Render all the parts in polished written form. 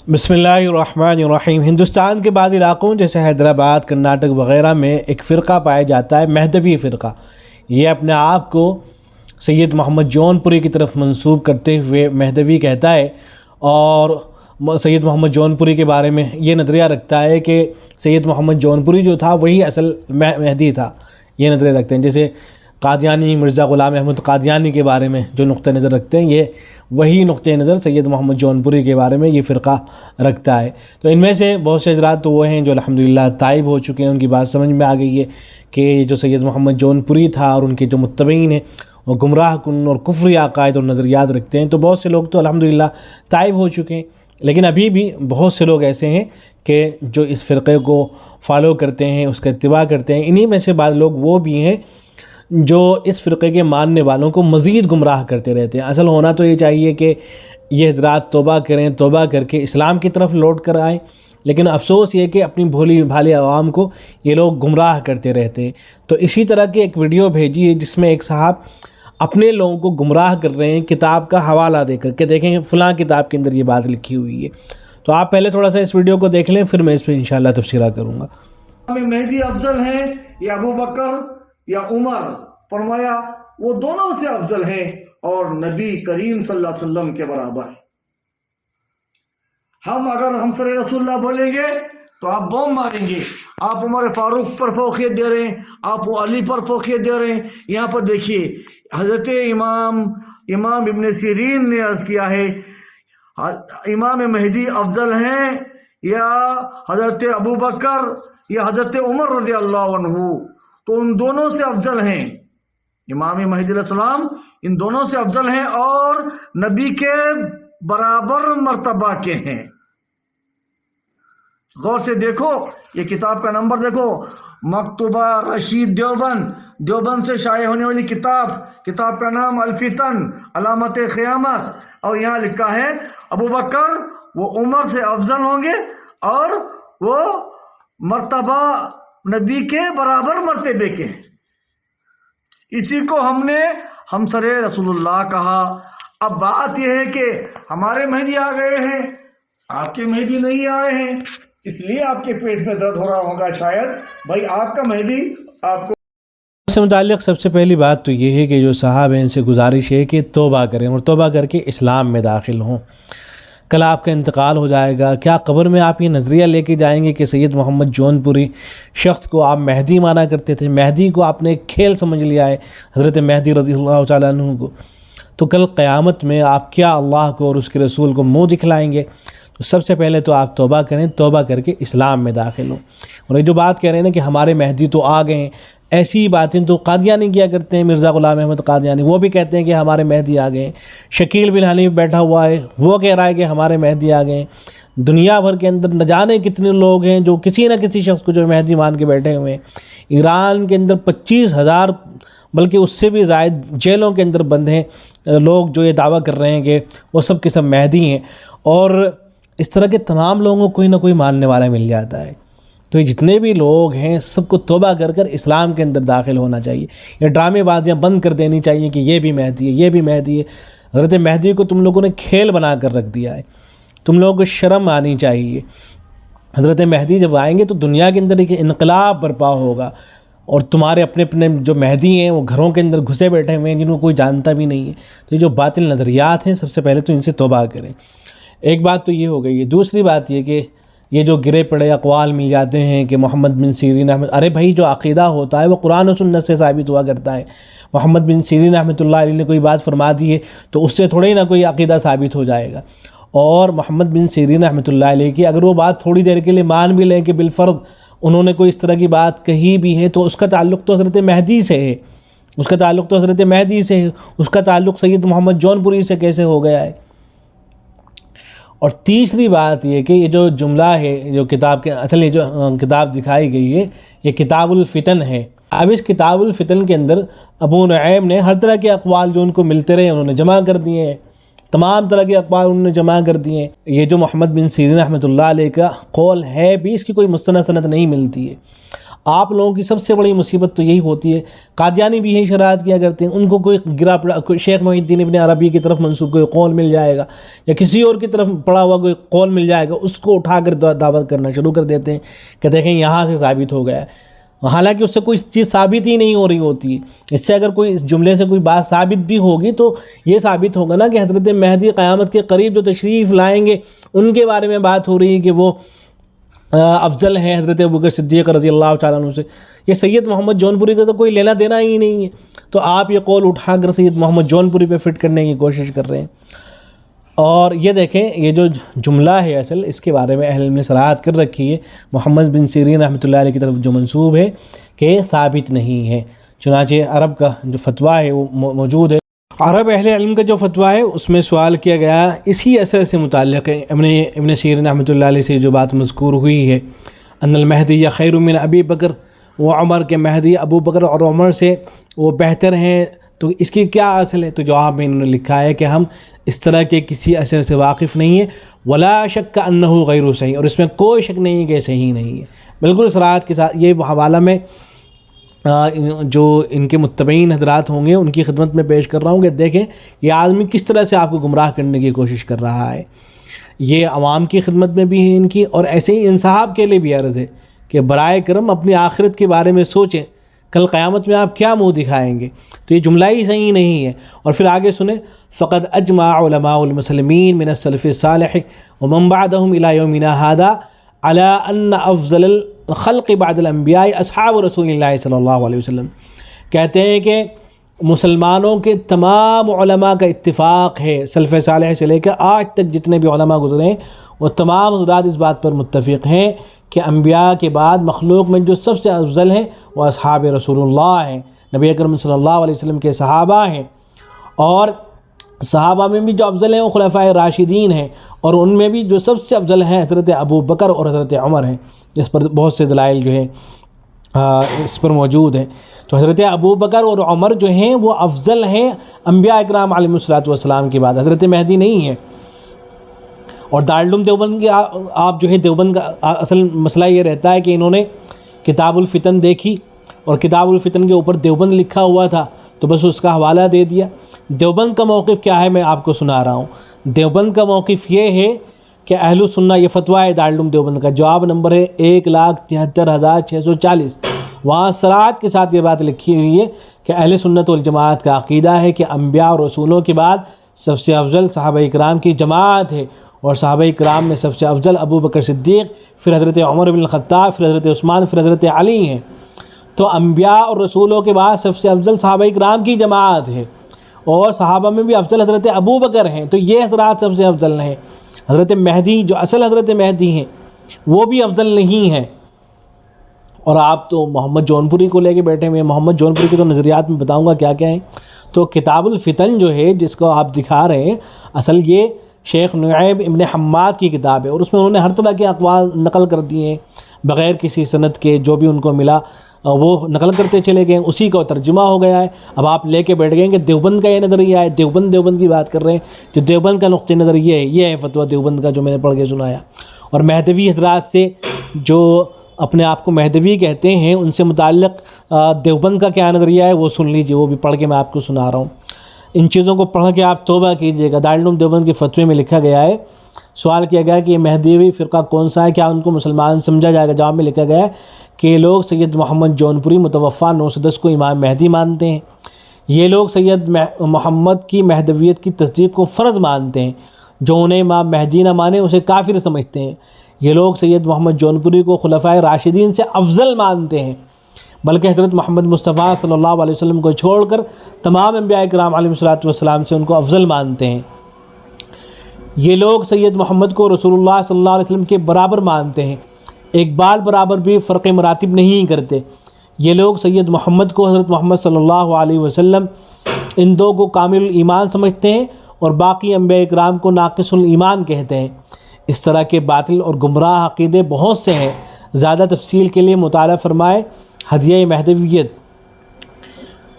بسم اللہ الرحمن الرحیم۔ ہندوستان کے بعض علاقوں جیسے حیدرآباد، کرناٹک وغیرہ میں ایک فرقہ پایا جاتا ہے، مہدوی فرقہ۔ یہ اپنے آپ کو سید محمد جون پوری کی طرف منسوب کرتے ہوئے مہدوی کہتا ہے، اور سید محمد جون پوری کے بارے میں یہ نظریہ رکھتا ہے کہ سید محمد جون پوری جو تھا وہی اصل مہدی تھا، یہ نظریہ رکھتے ہیں۔ جیسے قادیانی مرزا غلام احمد قادیانی کے بارے میں جو نقطہ نظر رکھتے ہیں، یہ وہی نقطہ نظر سید محمد جون پوری کے بارے میں یہ فرقہ رکھتا ہے۔ تو ان میں سے بہت سے حضرات تو وہ ہیں جو الحمدللہ تائب ہو چکے ہیں، ان کی بات سمجھ میں آ گئی ہے کہ جو سید محمد جون پوری تھا اور ان کے جو متبعین ہیں وہ گمراہ کن اور کفری عقائد اور نظریات رکھتے ہیں۔ تو بہت سے لوگ تو الحمدللہ تائب ہو چکے ہیں، لیکن ابھی بھی بہت سے لوگ ایسے ہیں کہ جو اس فرقے کو فالو کرتے ہیں، اس کا اتباع کرتے ہیں۔ انہی میں سے بعض لوگ وہ بھی ہیں جو اس فرقے کے ماننے والوں کو مزید گمراہ کرتے رہتے ہیں۔ اصل ہونا تو یہ چاہیے کہ یہ حضرات توبہ کریں، توبہ کر کے اسلام کی طرف لوٹ کر آئیں، لیکن افسوس یہ کہ اپنی بھولی بھالی عوام کو یہ لوگ گمراہ کرتے رہتے ہیں۔ تو اسی طرح کی ایک ویڈیو بھیجی ہے جس میں ایک صاحب اپنے لوگوں کو گمراہ کر رہے ہیں کتاب کا حوالہ دے کر کہ دیکھیں فلاں کتاب کے اندر یہ بات لکھی ہوئی ہے۔ تو آپ پہلے تھوڑا سا اس ویڈیو کو دیکھ لیں، پھر میں اس پہ انشاءاللہ تفسیرہ کروں گا۔ مہدی افضل ہیں یا ابو بکر یا عمر؟ فرمایا وہ دونوں سے افضل ہیں اور نبی کریم صلی اللہ علیہ وسلم کے برابر ہیں۔ اگر ہم سر رسول اللہ بولیں گے تو آپ بوم ماریں گے۔ آپ عمر فاروق پر فوقیت دے رہے ہیں، آپ علی پر فوقیت دے رہے ہیں۔ یہاں پر دیکھیے حضرت امام ابن سیرین نے عرض کیا ہے امام مہدی افضل ہیں یا حضرت ابو بکر یا حضرت عمر رضی اللہ عنہ؟ تو ان دونوں سے افضل ہیں، امام مہدی علیہ السلام ان دونوں سے افضل ہیں اور نبی کے برابر مرتبہ کے ہیں۔ غور سے دیکھو، یہ کتاب کا نمبر دیکھو، مکتوبہ رشید دیوبند سے شائع ہونے والی کتاب کا نام الفتن علامت قیامت، اور یہاں لکھا ہے ابو بکر وہ عمر سے افضل ہوں گے اور وہ مرتبہ نبی کے برابر مرتبے کے ہیں۔ اسی کو ہم نے ہمسر رسول اللہ کہا۔ اب بات یہ ہے کہ ہمارے مہدی آ گئے ہیں، آپ کے مہدی نہیں آئے ہیں، اس لیے آپ کے پیٹ میں درد ہو رہا ہوگا شاید۔ بھائی آپ کا مہدی آپ کو اس سے متعلق سب سے پہلی بات تو یہ ہے کہ جو صحابہ ہیں ان سے گزارش ہے کہ توبہ کریں اور توبہ کر کے اسلام میں داخل ہوں۔ کل آپ کا انتقال ہو جائے گا، کیا قبر میں آپ یہ نظریہ لے کے جائیں گے کہ سید محمد جون پوری شخص کو آپ مہدی مانا کرتے تھے، مہدی کو آپ نے ایک کھیل سمجھ لیا ہے، حضرت مہدی رضی اللہ تعالیٰ عنہ کو؟ تو کل قیامت میں آپ کیا اللہ کو اور اس کے رسول کو منہ دکھلائیں گے؟ تو سب سے پہلے تو آپ توبہ کریں، توبہ کر کے اسلام میں داخل ہوں۔ اور یہ جو بات کہہ رہے ہیں نا کہ ہمارے مہدی تو آ گئے ہیں، ایسی باتیں تو قادیانی کیا کرتے ہیں، مرزا غلام احمد قادیانی، وہ بھی کہتے ہیں کہ ہمارے مہدی آ گئے ہیں۔ شکیل بن حنیف بیٹھا ہوا ہے، وہ کہہ رہا ہے کہ ہمارے مہدی آ گئے ہیں۔ دنیا بھر کے اندر نہ جانے کتنے لوگ ہیں جو کسی نہ کسی شخص کو جو مہدی مان کے بیٹھے ہوئے ہیں۔ ایران کے اندر 25,000 بلکہ اس سے بھی زائد جیلوں کے اندر بند ہیں لوگ جو یہ دعویٰ کر رہے ہیں کہ وہ سب کے سب مہدی ہیں، اور اس طرح کے تمام لوگوں کو کوئی نہ کوئی ماننے والا مل جاتا ہے۔ تو یہ جتنے بھی لوگ ہیں سب کو توبہ کر کر اسلام کے اندر داخل ہونا چاہیے۔ یہ ڈرامے بازیاں بند کر دینی چاہیے کہ یہ بھی مہدی ہے، یہ بھی مہدی ہے۔ حضرت مہدی کو تم لوگوں نے کھیل بنا کر رکھ دیا ہے، تم لوگوں کو شرم آنی چاہیے۔ حضرت مہدی جب آئیں گے تو دنیا کے اندر ایک انقلاب برپا ہوگا، اور تمہارے اپنے جو مہدی ہیں وہ گھروں کے اندر گھسے بیٹھے ہوئے ہیں جن کو کوئی جانتا بھی نہیں ہے۔ تو یہ جو باطل نظریات ہیں سب سے پہلے تو ان سے توبہ کریں۔ ایک بات تو یہ ہو گئی ہے۔ دوسری بات یہ کہ یہ جو گرے پڑے اقوال مل جاتے ہیں کہ محمد بن سیرین احمد، ارے بھائی جو عقیدہ ہوتا ہے وہ قرآن و سنت سے ثابت ہوا کرتا ہے۔ محمد بن سیرین رحمۃ اللہ علیہ نے کوئی بات فرما دی ہے تو اس سے تھوڑے ہی نہ کوئی عقیدہ ثابت ہو جائے گا۔ اور محمد بن سیرین رحمۃ اللہ علیہ کی اگر وہ بات تھوڑی دیر کے لیے مان بھی لیں کہ بالفرض انہوں نے کوئی اس طرح کی بات کہی بھی ہے تو اس کا تعلق تو حضرت مہدی سے ہے، اس کا تعلق تو حضرت مہدی سے ہے، اس کا تعلق سید محمد جون پوری سے کیسے ہو گیا ہے؟ اور تیسری بات یہ کہ یہ جو جملہ ہے جو کتاب کے اصل یہ جو کتاب دکھائی گئی ہے یہ کتاب الفتن ہے۔ اب اس کتاب الفتن کے اندر ابو نعیم نے ہر طرح کے اقوال جو ان کو ملتے رہے انہوں نے جمع کر دیے ہیں، تمام طرح کے اقوال انہوں نے جمع کر دیے ہیں۔ یہ جو محمد بن سیرین رحمۃ اللہ علیہ کا قول ہے بھی اس کی کوئی مستند سند نہیں ملتی ہے۔ آپ لوگوں کی سب سے بڑی مصیبت تو یہی ہوتی ہے، قادیانی بھی یہی شرائط کیا کرتے ہیں، ان کو کوئی گرا پڑا، کوئی شیخ محی الدین ابن عربی کی طرف منسوب کوئی قول مل جائے گا یا کسی اور کی طرف پڑا ہوا کوئی قول مل جائے گا، اس کو اٹھا کر دعوت کرنا شروع کر دیتے ہیں کہ دیکھیں یہاں سے ثابت ہو گیا ہے، حالانکہ اس سے کوئی چیز ثابت ہی نہیں ہو رہی ہوتی ہے۔ اس سے اگر کوئی اس جملے سے کوئی بات ثابت بھی ہوگی تو یہ ثابت ہوگا نا کہ حضرت مہدی قیامت کے قریب جو تشریف لائیں گے ان کے بارے میں بات ہو رہی ہے کہ وہ افضل ہیں حضرت ابوبکر صدیق رضی اللہ تعالیٰ عنہ سے۔ یہ سید محمد جونپوری کا تو کوئی لینا دینا ہی نہیں ہے، تو آپ یہ قول اٹھا کر سید محمد جونپوری پہ فٹ کرنے کی کوشش کر رہے ہیں۔ اور یہ دیکھیں یہ جو جملہ ہے اصل اس کے بارے میں اہل علم نے صراحت کر رکھی ہے، محمد بن سیرین رحمۃ اللہ علیہ کی طرف جو منسوب ہے کہ ثابت نہیں ہے، چنانچہ عرب کا جو فتویٰ ہے وہ موجود ہے۔ عرب اہل علم کا جو فتویٰ ہے اس میں سوال کیا گیا اسی اثر سے متعلق ہے، ابن سیرین رحمۃ اللہ علیہ سے جو بات مذکور ہوئی ہے، ان المہدی خیر من ابی بکر، وہ عمر کے مہدی ابو بکر اور عمر سے وہ بہتر ہیں، تو اس کی کیا اصل ہے؟ تو جواب میں انہوں نے لکھا ہے کہ ہم اس طرح کے کسی اثر سے واقف نہیں ہیں، ولا شک انہ غیر صحیح، اور اس میں کوئی شک نہیں کہ صحیح نہیں ہے، بالکل صراحت کے ساتھ یہ حوالہ میں جو ان کے متبعین حضرات ہوں گے ان کی خدمت میں پیش کر رہا ہوں کہ دیکھیں یہ آدمی کس طرح سے آپ کو گمراہ کرنے کی کوشش کر رہا ہے، یہ عوام کی خدمت میں بھی ہے ان کی، اور ایسے ہی انصحاب کے لیے بھی عرض ہے کہ برائے کرم اپنی آخرت کے بارے میں سوچیں، کل قیامت میں آپ کیا منہ دکھائیں گے، تو یہ جملہ ہی صحیح نہیں ہے۔ اور پھر آگے سنیں، فقد اجمع علماء المسلمین من السلف الصالح ومن بعدهم الى یومنا هذا على ان افضل الخلق بعد الانبیاء اصحاب رسول اللہ صلی اللہ علیہ وسلم، کہتے ہیں کہ مسلمانوں کے تمام علماء کا اتفاق ہے، سلف صالح سے لے کر آج تک جتنے بھی علماء گزرے ہیں وہ تمام حضرات اس بات پر متفق ہیں کہ انبیاء کے بعد مخلوق میں جو سب سے افضل ہیں وہ اصحاب رسول اللہ ہیں، نبی اکرم صلی اللہ علیہ وسلم کے صحابہ ہیں، اور صحابہ میں بھی جو افضل ہیں وہ خلفائے راشدین ہیں، اور ان میں بھی جو سب سے افضل ہیں حضرت ابو بکر اور حضرت عمر ہیں، جس پر بہت سے دلائل جو ہیں اس پر موجود ہیں۔ تو حضرت ابو بکر اور عمر جو ہیں وہ افضل ہیں انبیاء اکرام علیہم الصلوۃ والسلام کے بعد، حضرت مہدی نہیں ہے۔ اور دارالعلوم دیوبند کے آپ جو ہے دیوبند کا اصل مسئلہ یہ رہتا ہے کہ انہوں نے کتاب الفتن دیکھی اور کتاب الفتن کے اوپر دیوبند لکھا ہوا تھا تو بس اس کا حوالہ دے دیا۔ دیوبند کا موقف کیا ہے میں آپ کو سنا رہا ہوں۔ دیوبند کا موقف یہ ہے کہ اہل سنہ، یہ فتویٰ ہے دارالعلوم دیوبند کا، جواب نمبر ہے 1,73,640، وہاں صراحت کے ساتھ یہ بات لکھی ہوئی ہے کہ اہل سنت والجماعت کا عقیدہ ہے کہ انبیاء اور رسولوں کے بعد سب سے افضل صحابہ اکرام کی جماعت ہے، اور صحابہ اکرام میں سب سے افضل ابو بکر صدیق، پھر حضرت عمر بن الخطاب، پھر حضرت عثمان، پھر حضرت علی ہیں۔ تو انبیاء اور رسولوں کے بعد سب سے افضل صحابہ اکرام کی جماعت ہے، اور صحابہ میں بھی افضل حضرت ابو بکر ہیں، تو یہ حضرات سب سے افضل ہیں۔ حضرت مہدی جو اصل حضرت مہدی ہیں وہ بھی افضل نہیں ہیں، اور آپ تو محمد جونپوری کو لے کے بیٹھے ہوئے ہیں۔ محمد جونپوری کے تو نظریات میں بتاؤں گا کیا کیا ہیں۔ تو کتاب الفتن جو ہے جس کو آپ دکھا رہے ہیں، اصل یہ شیخ نعیب ابن حماد کی کتاب ہے، اور اس میں انہوں نے ہر طرح کے اقوال نقل کر دیے ہیں بغیر کسی سند کے، جو بھی ان کو ملا وہ نقل کرتے چلے گئے، اسی کا ترجمہ ہو گیا ہے۔ اب آپ لے کے بیٹھ گئے کہ دیوبند کا یہ نظریہ ہے، دیوبند کی بات کر رہے ہیں، جو دیوبند کا نقطہ نظر یہ ہے فتویٰ دیوبند کا جو میں نے پڑھ کے سنایا۔ اور مہدوی حضرات سے جو اپنے آپ کو مہدوی کہتے ہیں ان سے متعلق دیوبند کا کیا نظریہ ہے وہ سن لیجیے، وہ بھی پڑھ کے میں آپ کو سنا رہا ہوں۔ ان چیزوں کو پڑھ کے آپ توبہ کیجیے گا۔ دارالعلوم دیوبند کے فتوے میں لکھا گیا ہے، سوال کیا گیا کہ یہ مہدوی فرقہ کون سا ہے، کیا ان کو مسلمان سمجھا جائے گا؟ جواب میں لکھا گیا ہے کہ لوگ سید محمد جونپوری متوفہ 910 کو امام مہدی مانتے ہیں، یہ لوگ سید محمد کی مہدویت کی تصدیق کو فرض مانتے ہیں، جو انہیں امام مہدی نہ مانے اسے کافر سمجھتے ہیں، یہ لوگ سید محمد جونپوری کو خلفائے راشدین سے افضل مانتے ہیں، بلکہ حضرت محمد مصطفیٰ صلی اللہ علیہ وسلم کو چھوڑ کر تمام انبیاء کرام علیہم الصلوۃ والسلام سے ان کو افضل مانتے ہیں، یہ لوگ سید محمد کو رسول اللہ صلی اللہ علیہ وسلم کے برابر مانتے ہیں، ایک بال برابر بھی فرق مراتب نہیں کرتے، یہ لوگ سید محمد کو حضرت محمد صلی اللہ علیہ وسلم ان دو کو کامل ایمان سمجھتے ہیں اور باقی انبیاء کرام کو ناقص الایمان کہتے ہیں۔ اس طرح کے باطل اور گمراہ عقیدے بہت سے ہیں، زیادہ تفصیل کے لیے مطالعہ فرمائے ہدیہ مہدویت۔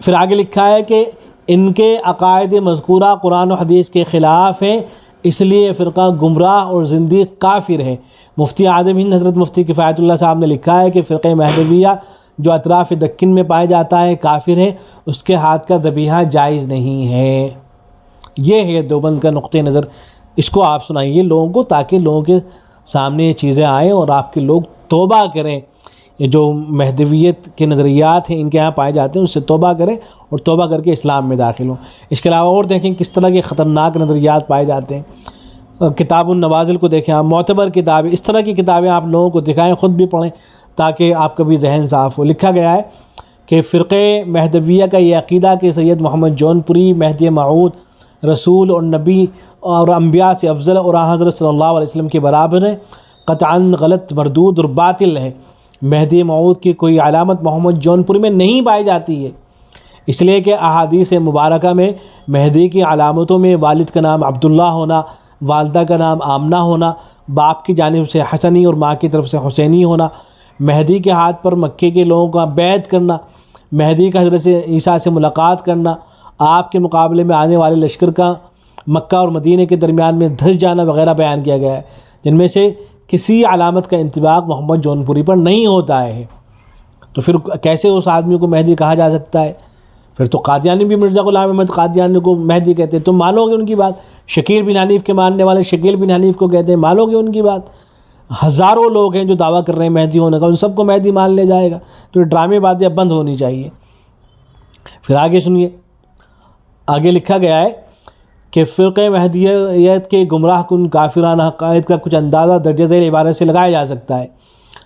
پھر آگے لکھا ہے کہ ان کے عقائد مذکورہ قرآن و حدیث کے خلاف ہیں، اس لیے یہ فرقہ گمراہ اور زندیق کافر ہے۔ مفتی اعظم ہند حضرت مفتی کفایت اللہ صاحب نے لکھا ہے کہ فرقہ مہدویہ جو اطراف دکن میں پایا جاتا ہے کافر ہے، اس کے ہاتھ کا ذبیحہ جائز نہیں ہے۔ یہ ہے دیوبند کا نقطہ نظر، اس کو آپ سنائیے لوگوں کو تاکہ لوگوں کے سامنے یہ چیزیں آئیں اور آپ کے لوگ توبہ کریں۔ یہ جو مہدویت کے نظریات ہیں ان کے یہاں پائے جاتے ہیں، اس سے توبہ کریں اور توبہ کر کے اسلام میں داخل ہوں۔ اس کے علاوہ اور دیکھیں کس طرح کے خطرناک نظریات پائے جاتے ہیں۔ کتاب النوازل کو دیکھیں آپ، معتبر کتابیں، اس طرح کی کتابیں آپ لوگوں کو دکھائیں، خود بھی پڑھیں تاکہ آپ کا بھی ذہن صاف ہو۔ لکھا گیا ہے کہ فرقہ مہدویہ کا یہ عقیدہ کہ سید محمد جونپوری مہدی موعود رسول اور نبی اور انبیاء سے افضل اور حضرت صلی اللہ علیہ وسلم کے برابر ہے، قطعاً غلط، مردود اور باطل ہے۔ مہدی موعود کی کوئی علامت محمد جونپوری میں نہیں پائی جاتی ہے، اس لیے کہ احادیث مبارکہ میں مہدی کی علامتوں میں والد کا نام عبداللہ ہونا، والدہ کا نام آمنہ ہونا، باپ کی جانب سے حسنی اور ماں کی طرف سے حسینی ہونا، مہدی کے ہاتھ پر مکے کے لوگوں کا بیعت کرنا، مہدی کا حضرت عیسیٰ سے ملاقات کرنا، آپ کے مقابلے میں آنے والے لشکر کا مکہ اور مدینہ کے درمیان میں دھس جانا وغیرہ بیان کیا گیا ہے، جن میں سے کسی علامت کا انطباق محمد جونپوری پر نہیں ہوتا ہے۔ تو پھر کیسے اس آدمی کو مہدی کہا جا سکتا ہے؟ پھر تو قادیانی بھی مرزا غلام احمد قادیانی کو مہدی کہتے ہیں، تم مانو گے ان کی بات؟ شکیل بن حنیف کے ماننے والے شکیل بن حنیف کو کہتے ہیں، مانو گے ان کی بات؟ ہزاروں لوگ ہیں جو دعویٰ کر رہے ہیں مہدی ہونے کا، ان سب کو مہدی مان لیا جائے گا؟ تو یہ ڈرامے باتیں اب بند ہونی چاہیے۔ پھر آگے سنیے، آگے لکھا گیا ہے کہ فرقہ مہدیت کے گمراہ کن کافرانہ عقائد کا کچھ اندازہ درجہ ذیل عبارت سے لگایا جا سکتا ہے،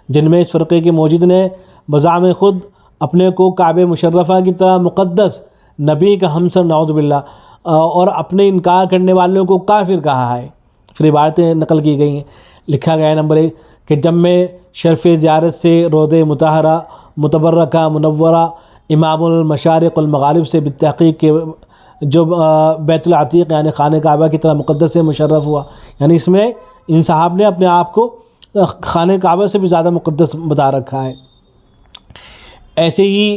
جن میں اس فرقے کے موجد نے بزعم خود اپنے کو کعبہ مشرفہ کی طرح مقدس، نبی کا ہمسر نعوذ باللہ، اور اپنے انکار کرنے والوں کو کافر کہا ہے۔ پھر عبارتیں نقل کی گئی ہیں، لکھا گیا ہے نمبر 1 کہ جب میں شرف زیارت سے روضہ مطہرہ متبرکہ منورہ امام المشارق المغارب سے بالتحقیق کے جو بیت العتیق یعنی خانہ کعبہ کی طرح مقدس سے مشرف ہوا، یعنی اس میں ان صاحب نے اپنے آپ کو خانہ کعبہ سے بھی زیادہ مقدس بتا رکھا ہے۔ ایسے ہی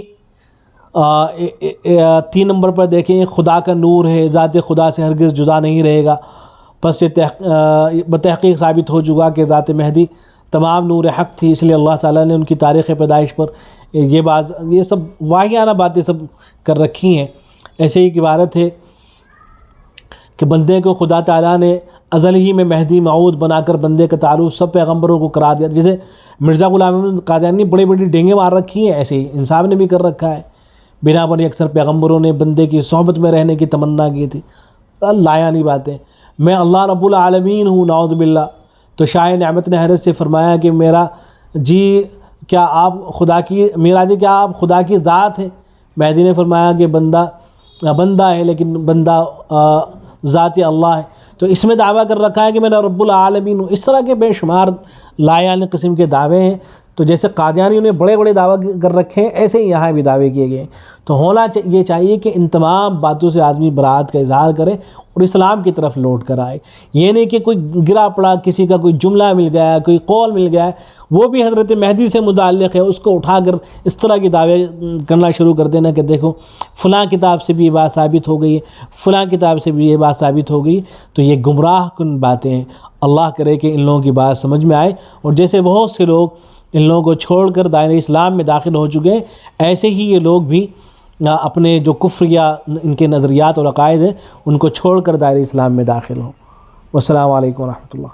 3 نمبر پر دیکھیں، خدا کا نور ہے، ذات خدا سے ہرگز جدا نہیں رہے گا، پس یہ بتحقیق ثابت ہو چکا کہ ذات مہدی تمام نور حق تھی، اس لیے اللہ تعالیٰ نے ان کی تاریخ پیدائش پر یہ سب واہیانہ باتیں سب کر رکھی ہیں۔ ایسے ہی ایک عبارت ہے کہ بندے کو خدا تعالیٰ نے ازل ہی میں مہدی موعود بنا کر بندے کا تعارف سب پیغمبروں کو کرا دیا۔ جیسے مرزا غلام احمد قادیانی بڑی بڑی ڈینگیں مار رکھی ہیں، ایسے ہی انصاف نے بھی کر رکھا ہے۔ بنا بنی اکثر پیغمبروں نے بندے کی صحبت میں رہنے کی تمنا کی تھی۔ لایانی باتیں، میں اللہ رب العالمین ہوں نعوذ باللہ۔ تو شاہ نعمت نے حیرت سے فرمایا کہ میرا جی کیا آپ خدا کی ذات ہیں؟ مہدی نے فرمایا کہ بندہ ہے، لیکن بندہ ذات اللہ ہے۔ تو اس میں دعویٰ کر رکھا ہے کہ میں رب العالمین ہوں۔ اس طرح کے بے شمار لایانی قسم کے دعوے ہیں۔ تو جیسے قادیانیوں نے بڑے بڑے دعویٰ کر رکھے ہیں، ایسے ہی یہاں بھی دعوے کیے گئے ہیں۔ تو ہونا یہ چاہیے کہ ان تمام باتوں سے آدمی برات کا اظہار کرے اور اسلام کی طرف لوٹ کر آئے۔ یہ نہیں کہ کوئی گرا پڑا، کسی کا کوئی جملہ مل گیا، کوئی قول مل گیا، وہ بھی حضرت مہدی سے متعلق ہے، اس کو اٹھا کر اس طرح کی دعوے کرنا شروع کر دینا کہ دیکھو فلاں کتاب سے بھی یہ بات ثابت ہو گئی ہے، فلاں کتاب سے بھی یہ بات ثابت ہو گئی۔ تو یہ گمراہ کن باتیں ہیں۔ اللہ کرے کہ ان لوگوں کی بات سمجھ میں آئے، اور جیسے بہت سے لوگ ان لوگوں کو چھوڑ کر دائرہ اسلام میں داخل ہو چکے ہیں، ایسے ہی یہ لوگ بھی اپنے جو کفر یا ان کے نظریات اور عقائد ہیں ان کو چھوڑ کر دائرہ اسلام میں داخل ہوں۔ والسلام علیکم ورحمۃ اللہ۔